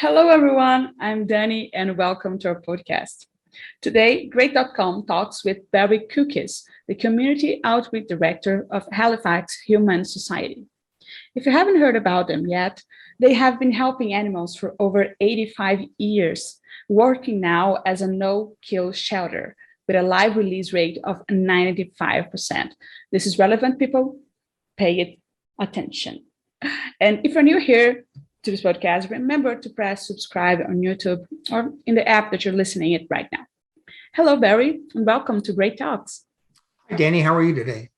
Hello, everyone. I'm Dani, and welcome to our podcast. Today, Great.com talks with Barry Cookies, the Community Outreach Director of Halifax Humane Society. If you haven't heard about them yet, they have been helping animals for over 85 years, working now as a no-kill shelter with a live release rate of 95%. This is relevant, people. Pay it attention. And if you're new here to this podcast, remember to press subscribe on YouTube or in the app that you're listening it right now. Hello, Barry, and welcome to Great Talks. Hi, Dani. How are you today?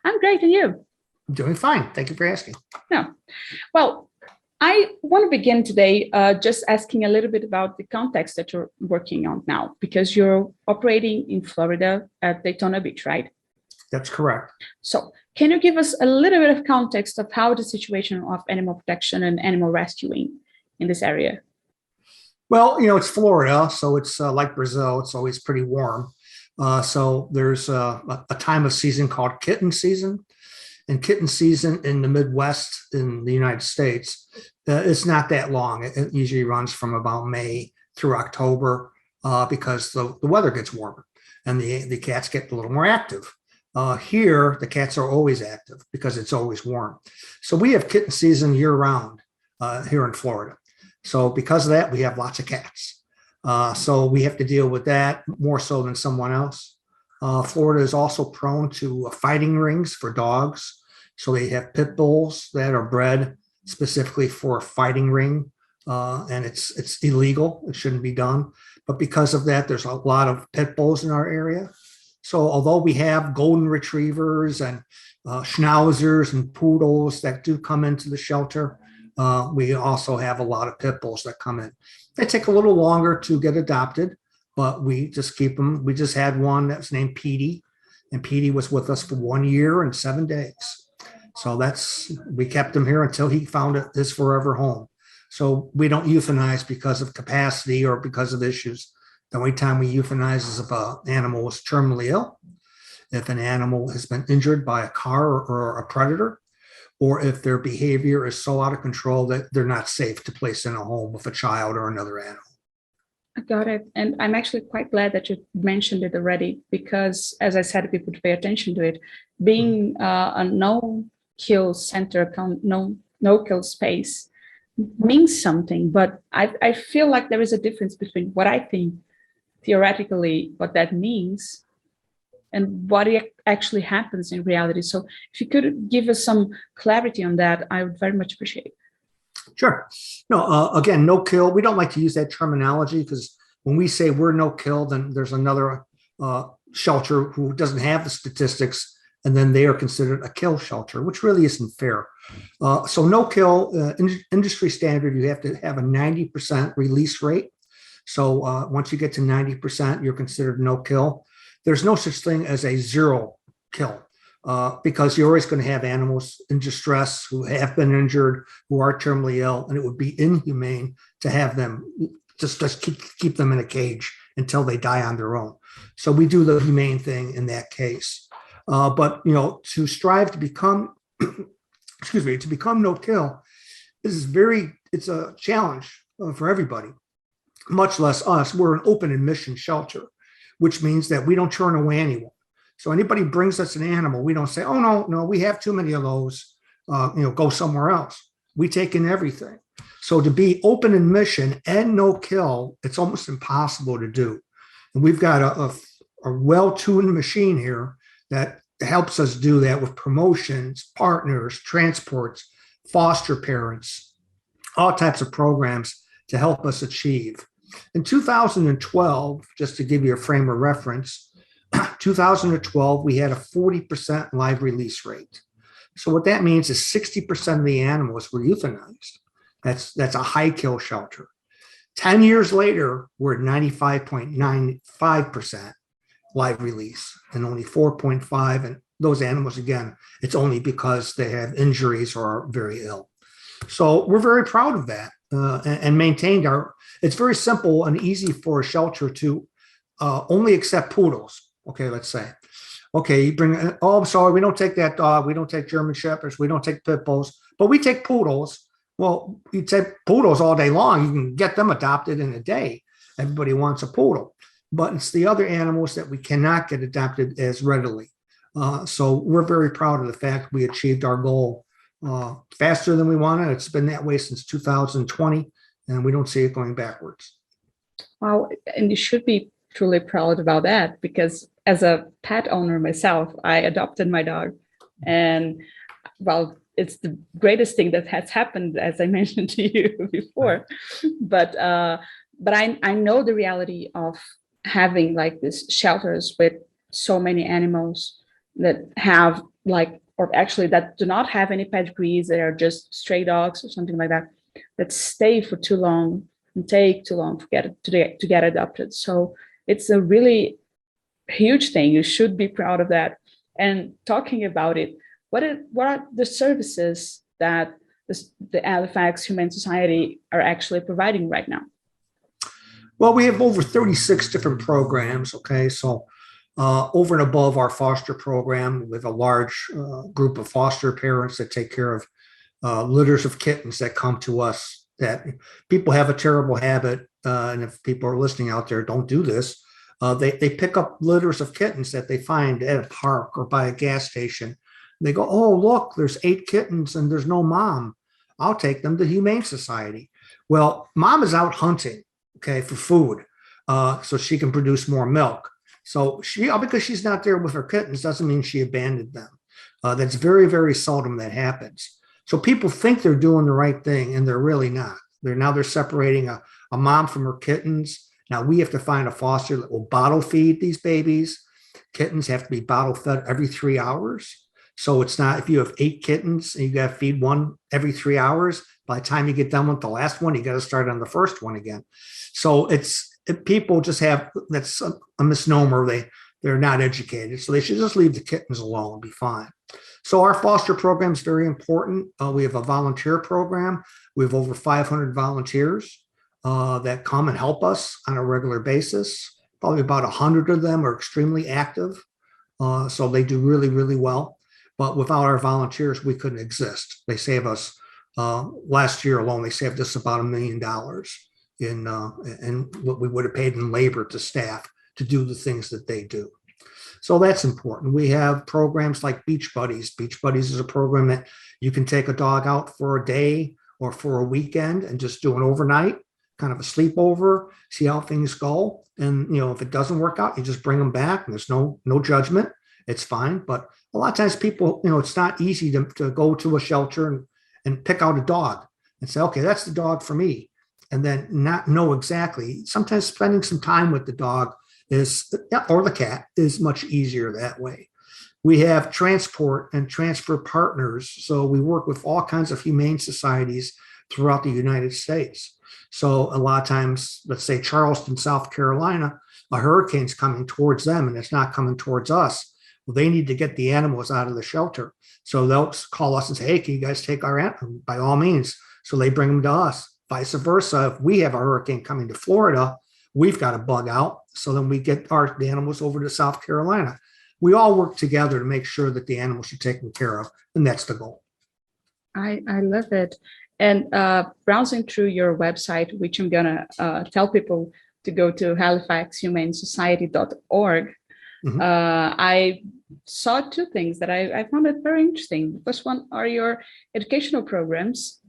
I'm great, and you? I'm doing fine. Thank you for asking. No. Well, I want to begin today just asking a little bit about the context that you're working on now, because you're operating in Florida at Daytona Beach, right? That's correct. So can you give us a little bit of context of how the situation of animal protection and animal rescuing in this area? Well, it's Florida, so it's like Brazil. It's always pretty warm. So there's a time of season called kitten season. And kitten season in the Midwest in the United States, it's not that long. It usually runs from about May through October because the weather gets warmer and the cats get a little more active. Here, the cats are always active because it's always warm. So we have kitten season year round here in Florida. So because of that, we have lots of cats. So we have to deal with that more so than someone else. Florida is also prone to fighting rings for dogs. So they have pit bulls that are bred specifically for a fighting ring. And it's illegal. It shouldn't be done. But because of that, there's a lot of pit bulls in our area. So although we have golden retrievers and schnauzers and poodles that do come into the shelter, we also have a lot of pit bulls that come in. They take a little longer to get adopted, but we just keep them. We just had one that was named Petey, and Petey was with us for 1 year and 7 days. So we kept him here until he found his forever home. So we don't euthanize because of capacity or because of issues. The only time we euthanize is if an animal is terminally ill, if an animal has been injured by a car or a predator, or if their behavior is so out of control that they're not safe to place in a home with a child or another animal. I got it. And I'm actually quite glad that you mentioned it already, because as I said, people to pay attention to it. Being a no-kill center, no-kill space means something, but I feel like there is a difference between what I think theoretically what that means and what actually happens in reality. So if you could give us some clarity on that, I would very much appreciate it. Sure. No, again, no kill. We don't like to use that terminology because when we say we're no kill, then there's another shelter who doesn't have the statistics, and then they are considered a kill shelter, which really isn't fair. So no kill, industry standard, you have to have a 90% release rate. So once you get to 90%, you're considered no kill. There's no such thing as a zero kill because you're always going to have animals in distress who have been injured, who are terminally ill, and it would be inhumane to have them just keep them in a cage until they die on their own. So we do the humane thing in that case. But to strive to become, to become no kill it's a challenge for everybody. Much less us. We're an open admission shelter, which means that we don't turn away anyone. So anybody brings us an animal, we don't say, oh, no, we have too many of those, go somewhere else. We take in everything. So to be open admission and no kill, it's almost impossible to do. And we've got a well-tuned machine here that helps us do that with promotions, partners, transports, foster parents, all types of programs to help us achieve. In 2012, just to give you a frame of reference, 2012, we had a 40% live release rate. So what that means is 60% of the animals were euthanized. That's a high kill shelter. 10 years later, we're at 95.95% live release and only 4.5. And those animals, again, it's only because they have injuries or are very ill. So we're very proud of that. And maintained it's very simple and easy for a shelter to only accept poodles. Okay, let's say. Okay, you bring, I'm sorry, we don't take that dog. We don't take German Shepherds. We don't take pit bulls, but we take poodles. Well, you'd say poodles all day long. You can get them adopted in a day. Everybody wants a poodle, but it's the other animals that we cannot get adopted as readily. So we're very proud of the fact we achieved our goal faster than we wanted. It's been that way since 2020, and we don't see it going backwards. Wow, and you should be truly proud about that, because as a pet owner myself, I adopted my dog, and well, it's the greatest thing that has happened, as I mentioned to you before. But I know the reality of having like these shelters with so many animals that have like, or actually that do not have any pedigrees, that are just stray dogs or something like that, that stay for too long and take too long to get adopted. So it's a really huge thing. You should be proud of that. And talking about it, what are the services that the Halifax Humane Society are actually providing right now? Well, we have over 36 different programs. Okay, so over and above our foster program, with a large group of foster parents that take care of litters of kittens that come to us. That people have a terrible habit, and if people are listening out there, don't do this. They pick up litters of kittens that they find at a park or by a gas station. They go, oh, look, there's 8 kittens and there's no mom. I'll take them to Humane Society. Well, mom is out hunting, okay, for food, so she can produce more milk. So because she's not there with her kittens doesn't mean she abandoned them. That's very, very seldom that happens. So people think they're doing the right thing, and they're really not. They're separating a mom from her kittens. Now we have to find a foster that will bottle feed these babies. Kittens have to be bottle fed every 3 hours. So it's not, if you have 8 kittens and you got to feed one every 3 hours, by the time you get done with the last one, you got to start on the first one again. So people just have, that's a misnomer. They're not educated. So they should just leave the kittens alone and be fine. So our foster program is very important. We have a volunteer program. We have over 500 volunteers that come and help us on a regular basis. Probably about 100 of them are extremely active. So they do really, really well. But without our volunteers, we couldn't exist. They save us, last year alone, they saved us about $1 million in what we would have paid in labor to staff to do the things that they do. So that's important. We have programs like Beach Buddies. Beach Buddies is a program that you can take a dog out for a day or for a weekend and just do an overnight, kind of a sleepover, see how things go. And, if it doesn't work out, you just bring them back, and there's no judgment. It's fine. But a lot of times people, it's not easy to go to a shelter and pick out a dog and say, okay, that's the dog for me. And then not know exactly. Sometimes spending some time with the dog or the cat is much easier that way. We have transport and transfer partners. So we work with all kinds of humane societies throughout the United States. So a lot of times, let's say Charleston, South Carolina, a hurricane's coming towards them and it's not coming towards us. Well, they need to get the animals out of the shelter. So they'll call us and say, hey, can you guys take our animals? By all means. So they bring them to us. Vice versa. If we have a hurricane coming to Florida, we've got to bug out. So then we get the animals over to South Carolina. We all work together to make sure that the animals are taken care of. And that's the goal. I love it. And browsing through your website, which I'm going to tell people to go to halifaxhumanesociety.org, I saw 2 things that I found it very interesting. The first one are your educational programs.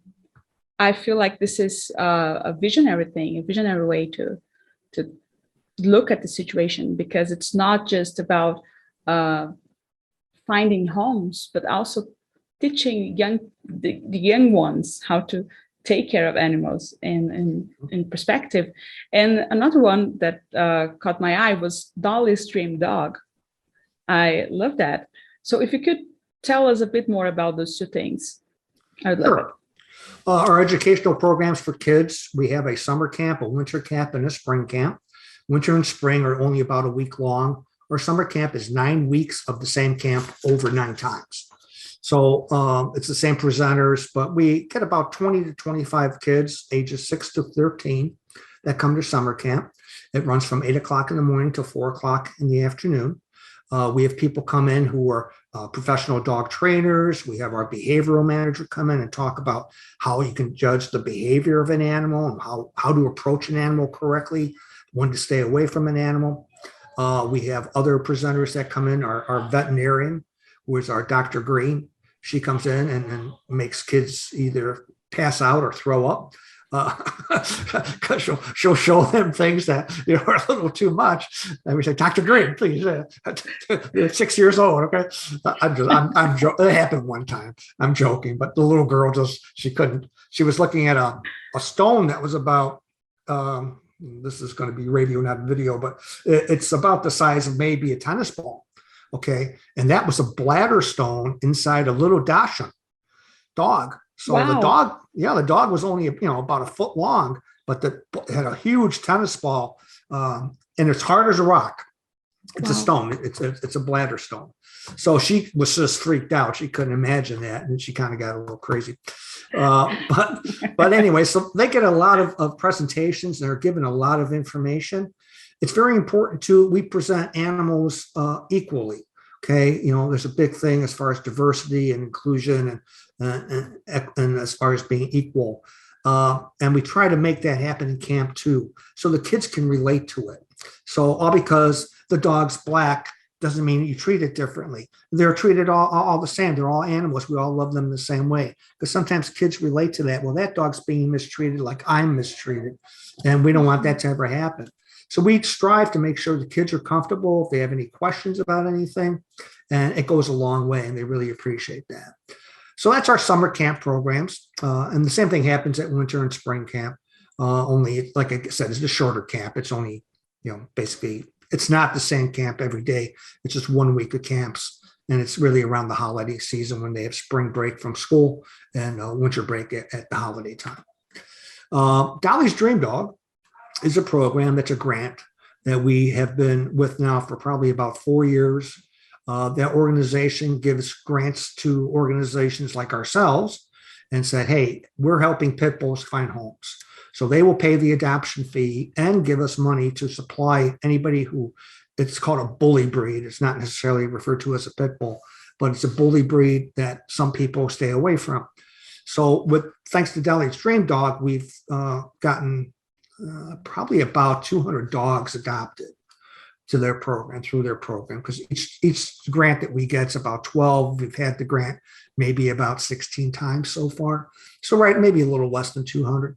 I feel like this is a visionary thing, a visionary way to look at the situation, because it's not just about finding homes, but also teaching the young ones how to take care of animals in perspective. And another one that caught my eye was Dolly's Dream Dog. I love that. So if you could tell us a bit more about those 2 things, I would love it. Our educational programs for kids, we have a summer camp, a winter camp, and a spring camp. Winter and spring are only about a week long. Our summer camp is 9 weeks of the same camp over 9 times. So it's the same presenters, but we get about 20 to 25 kids, ages 6 to 13, that come to summer camp. It runs from 8 o'clock in the morning till 4 o'clock in the afternoon. We have people come in who are professional dog trainers. We have our behavioral manager come in and talk about how you can judge the behavior of an animal and how to approach an animal correctly, when to stay away from an animal. We have other presenters that come in, our veterinarian, who is our Dr. Green. She comes in and makes kids either pass out or throw up. Because she'll show them things that are a little too much, and we say, "Dr. Green, please." You're 6 years old, okay? I'm joking. It happened one time. I'm joking, but the little girl she couldn't. She was looking at a stone that was about. This is going to be radio, not video, but it's about the size of maybe a tennis ball, okay? And that was a bladder stone inside a little Dachshund dog. So Wow. the dog was only about a foot long, but it had a huge tennis ball, and it's hard as a rock. It's a stone. It's a bladder stone. So she was just freaked out. She couldn't imagine that, and she kind of got a little crazy. But anyway, so they get a lot of presentations and are given a lot of information. It's very important too. We present animals equally. Okay, there's a big thing as far as diversity and inclusion and as far as being equal. And we try to make that happen in camp too, so the kids can relate to it. So all because the dog's black doesn't mean you treat it differently. They're treated all the same. They're all animals. We all love them the same way. Because sometimes kids relate to that. Well, that dog's being mistreated like I'm mistreated. And we don't want that to ever happen. So we strive to make sure the kids are comfortable if they have any questions about anything. And it goes a long way, and they really appreciate that. So that's our summer camp programs. And the same thing happens at winter and spring camp. Only, like I said, it's a shorter camp. It's only, basically, it's not the same camp every day. It's just 1 week of camps. And it's really around the holiday season when they have spring break from school and winter break at the holiday time. Dolly's Dream Dog is a program that's a grant that we have been with now for probably about 4 years. That organization gives grants to organizations like ourselves and said, hey, we're helping pit bulls find homes. So they will pay the adoption fee and give us money to supply anybody who, it's called a bully breed. It's not necessarily referred to as a pit bull, but it's a bully breed that some people stay away from. So thanks to Dolly's Dream Dog, we've gotten probably about 200 dogs adopted to their program, through their program, because each grant that we get is about 12. We've had the grant maybe about 16 times so far. So maybe a little less than 200.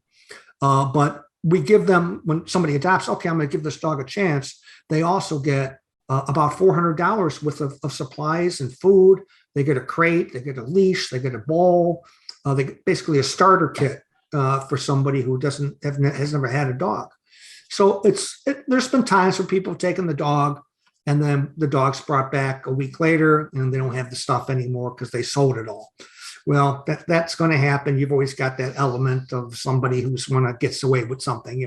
But we give them, when somebody adopts, okay, I'm going to give this dog a chance. They also get about $400 worth of supplies and food. They get a crate, they get a leash, they get a bowl. They get basically a starter kit for somebody who has never had a dog. So there's been times where people have taken the dog and then the dog's brought back a week later and they don't have the stuff anymore because they sold it all. Well, that's going to happen. You've always got that element of somebody who's gets away with something,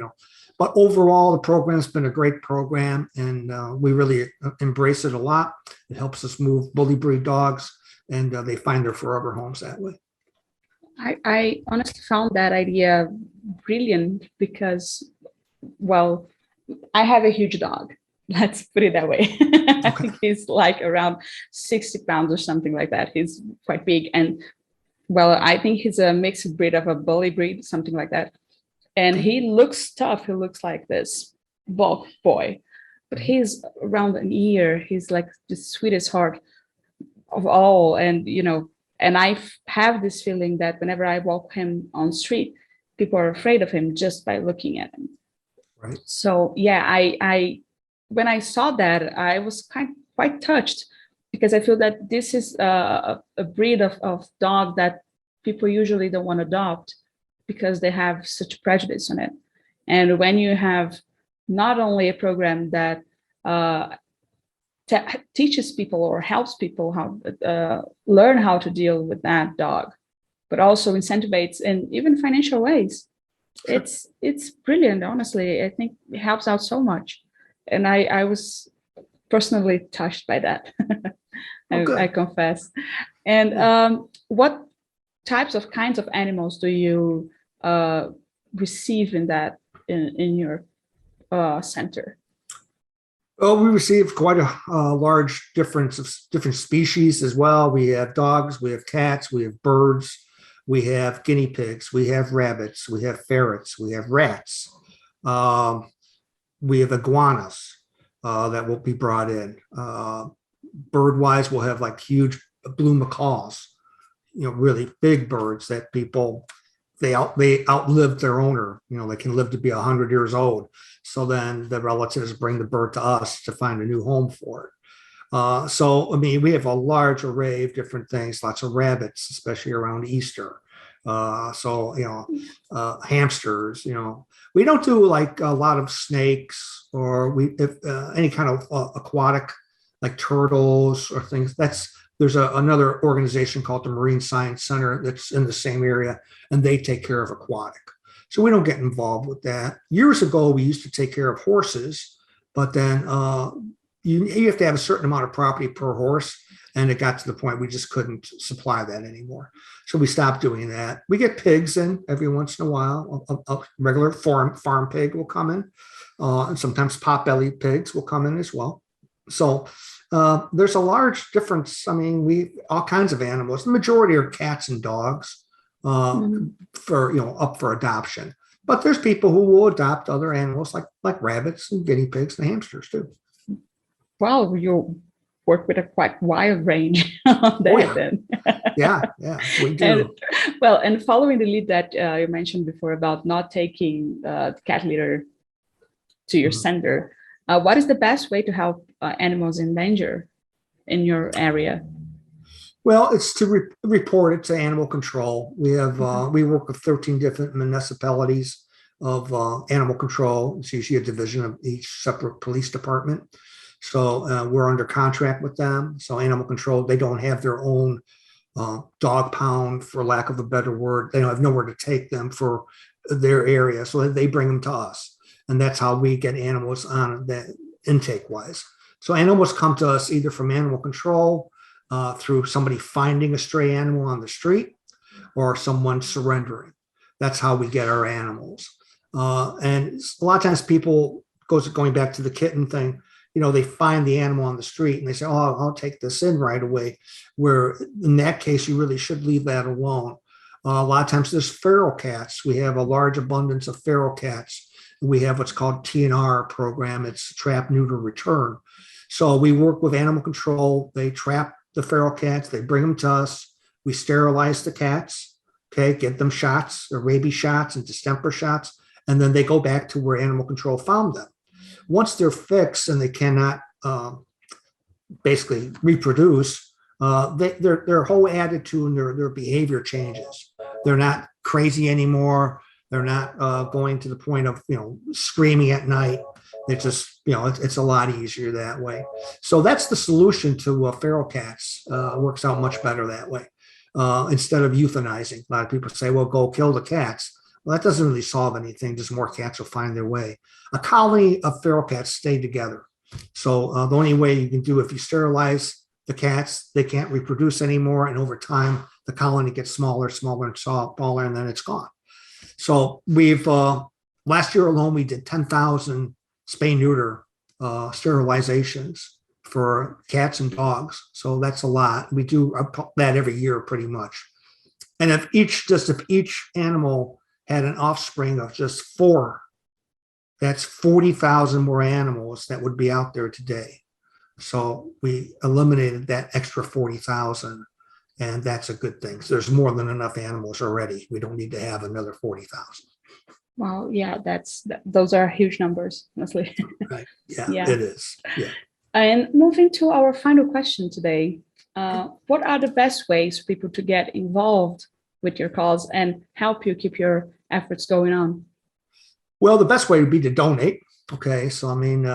But overall, the program's been a great program, and we really embrace it a lot. It helps us move bully breed dogs, and they find their forever homes that way. I honestly found that idea brilliant because, well, I have a huge dog. Let's put it that way. I think he's like around 60 pounds or something like that. He's quite big. And, well, I think he's a mixed breed of a bully breed, something like that. And he looks tough. He looks like this bulk boy. But he's around an year. He's like the sweetest heart of all. And, and I have this feeling that whenever I walk him on the street, people are afraid of him just by looking at him. Right. So, yeah, I when I saw that, I was quite touched, because I feel that this is a breed of dog that people usually don't want to adopt because they have such prejudice on it. And when you have not only a program that teaches people or helps people how learn how to deal with that dog, but also incentivizes in even financial ways, sure. It's brilliant. Honestly, I think it helps out so much, and I was personally touched by that. I confess. And what types of kinds of animals do you receive in your center? Oh, we receive quite a large difference of different species as well. We have dogs, we have cats, we have birds, we have guinea pigs, we have rabbits, we have ferrets, we have rats, um, we have iguanas that will be brought in. Bird-wise, we'll have like huge blue macaws, really big birds that people they outlived their owner. They can live to be 100 years old. So then the relatives bring the bird to us to find a new home for it. So, I mean, we have a large array of different things, lots of rabbits, especially around Easter. Hamsters, we don't do like a lot of snakes or if any kind of aquatic like turtles or things. There's another organization called the Marine Science Center that's in the same area, and they take care of aquatic. So we don't get involved with that. Years ago, we used to take care of horses, but then you have to have a certain amount of property per horse, and it got to the point we just couldn't supply that anymore. So we stopped doing that. We get pigs in every once in a while. A regular farm pig will come in, and sometimes pot-bellied pigs will come in as well. So there's a large difference. I mean, we all kinds of animals. The majority are cats and dogs for up for adoption. But there's people who will adopt other animals like rabbits and guinea pigs and hamsters too. Well, you work with a quite wide range on that then. yeah, we do. And following the lead that you mentioned before about not taking the cat litter to your center, what is the best way to help animals in danger in your area? Well, it's to report it to animal control. We have we work with 13 different municipalities of animal control. It's usually a division of each separate police department. So we're under contract with them. So animal control, they don't have their own dog pound, for lack of a better word. They don't have nowhere to take them for their area. So they bring them to us. And that's how we get animals on that intake wise. So animals come to us either from animal control, through somebody finding a stray animal on the street, or someone surrendering. That's how we get our animals. And a lot of times people, going back to the kitten thing, they find the animal on the street and they say, oh, I'll take this in right away. Where in that case, you really should leave that alone. A lot of times there's feral cats. We have a large abundance of feral cats. We have what's called TNR program. It's trap, neuter, return. So we work with animal control. They trap the feral cats. They bring them to us. We sterilize the cats, get them shots, or rabies shots and distemper shots. And then they go back to where animal control found them. Once they're fixed and they cannot basically reproduce, their whole attitude and their behavior changes. They're not crazy anymore. They're not going to the point of screaming at night. It's just it's a lot easier that way. So that's the solution to feral cats. Works out much better that way instead of euthanizing. A lot of people say, "Well, go kill the cats." Well, that doesn't really solve anything. Just more cats will find their way. A colony of feral cats stay together. So the only way you can do, if you sterilize the cats, they can't reproduce anymore. And over time, the colony gets smaller and smaller, and then it's gone. So we've, last year alone, we did 10,000 spay-neuter sterilizations for cats and dogs. So that's a lot. We do that every year pretty much. And if each animal had an offspring of just 4, that's 40,000 more animals that would be out there today. So we eliminated that extra 40,000, and that's a good thing. So there's more than enough animals already. We don't need to have another 40,000. Wow, yeah, those are huge numbers, honestly. Right. Yeah, it is. Yeah. And moving to our final question today, what are the best ways for people to get involved with your cause and help you keep your efforts going on? Well, the best way would be to donate. Okay, so I mean,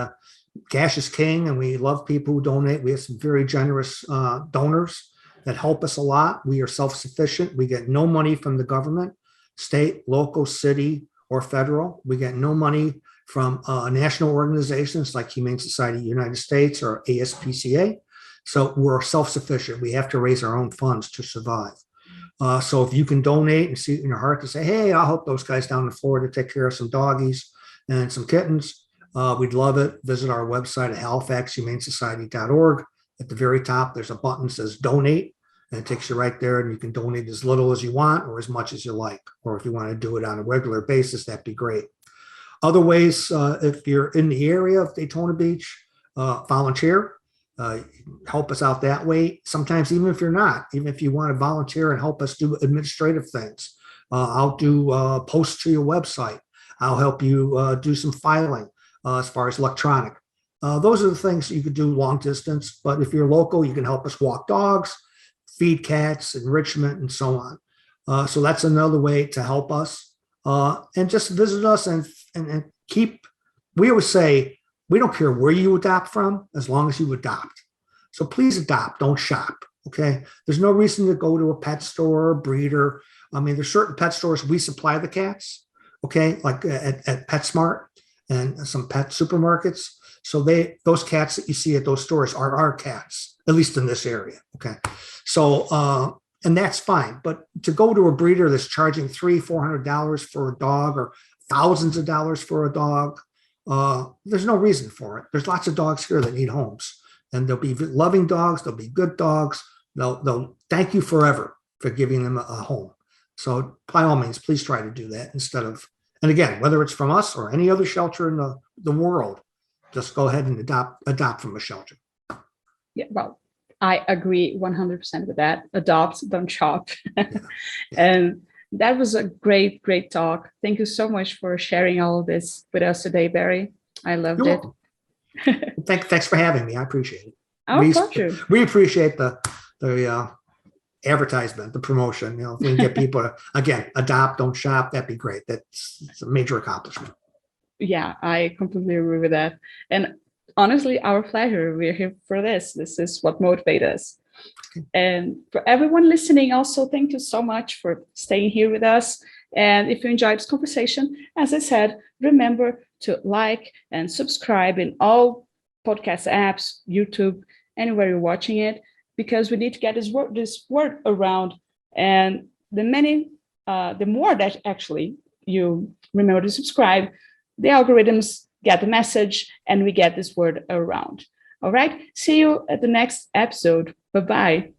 cash is king, and we love people who donate. We have some very generous donors that help us a lot. We are self-sufficient. We get no money from the government, state, local, city, or federal. We get no money from national organizations like Humane Society of the United States or ASPCA. So we're self-sufficient. We have to raise our own funds to survive. So if you can donate and see it in your heart to say, hey, I'll help those guys down in Florida take care of some doggies and some kittens, We'd love it. Visit our website at halifaxhumanesociety.org. At the very top, there's a button that says donate, and it takes you right there, and you can donate as little as you want or as much as you like. Or if you want to do it on a regular basis, that'd be great. Other ways, if you're in the area of Daytona Beach, volunteer, help us out that way. Sometimes, even if you're not, even if you want to volunteer and help us do administrative things, I'll do posts to your website. I'll help you do some filing as far as electronic. Those are the things you could do long distance. But if you're local, you can help us walk dogs, feed cats, enrichment, and so on. So that's another way to help us. And just visit us and keep, we always say, we don't care where you adopt from as long as you adopt. So please adopt, don't shop. Okay. There's no reason to go to a pet store or breeder. I mean, there's certain pet stores we supply the cats. Okay. Like at PetSmart and some pet supermarkets. So those cats that you see at those stores are our cats, at least in this area. Okay. So, and that's fine. But to go to a breeder that's charging $300-400 for a dog or thousands of dollars for a dog, there's no reason for it. There's lots of dogs here that need homes, and they'll be loving dogs. They'll be good dogs. They'll thank you forever for giving them a home. So by all means, please try to do that instead of, and again, whether it's from us or any other shelter in the world, just go ahead and adopt from a shelter. Yeah, well, I agree 100% with that. Adopt, don't shop. Yeah. And that was a great, great talk. Thank you so much for sharing all of this with us today, Barry. I loved it. Thanks for having me. I appreciate it. Our pleasure. We appreciate the advertisement, the promotion. You know, if we can get people to, again, adopt, don't shop, that'd be great. It's a major accomplishment. Yeah, I completely agree with that. And honestly, our pleasure. We're here for this. This is what motivates us. Okay. And for everyone listening, also, thank you so much for staying here with us. And if you enjoyed this conversation, as I said, remember to like and subscribe in all podcast apps, YouTube, anywhere you're watching it, because we need to get this word around. And the more that actually you remember to subscribe, the algorithms get the message and we get this word around. All right. See you at the next episode. Bye-bye.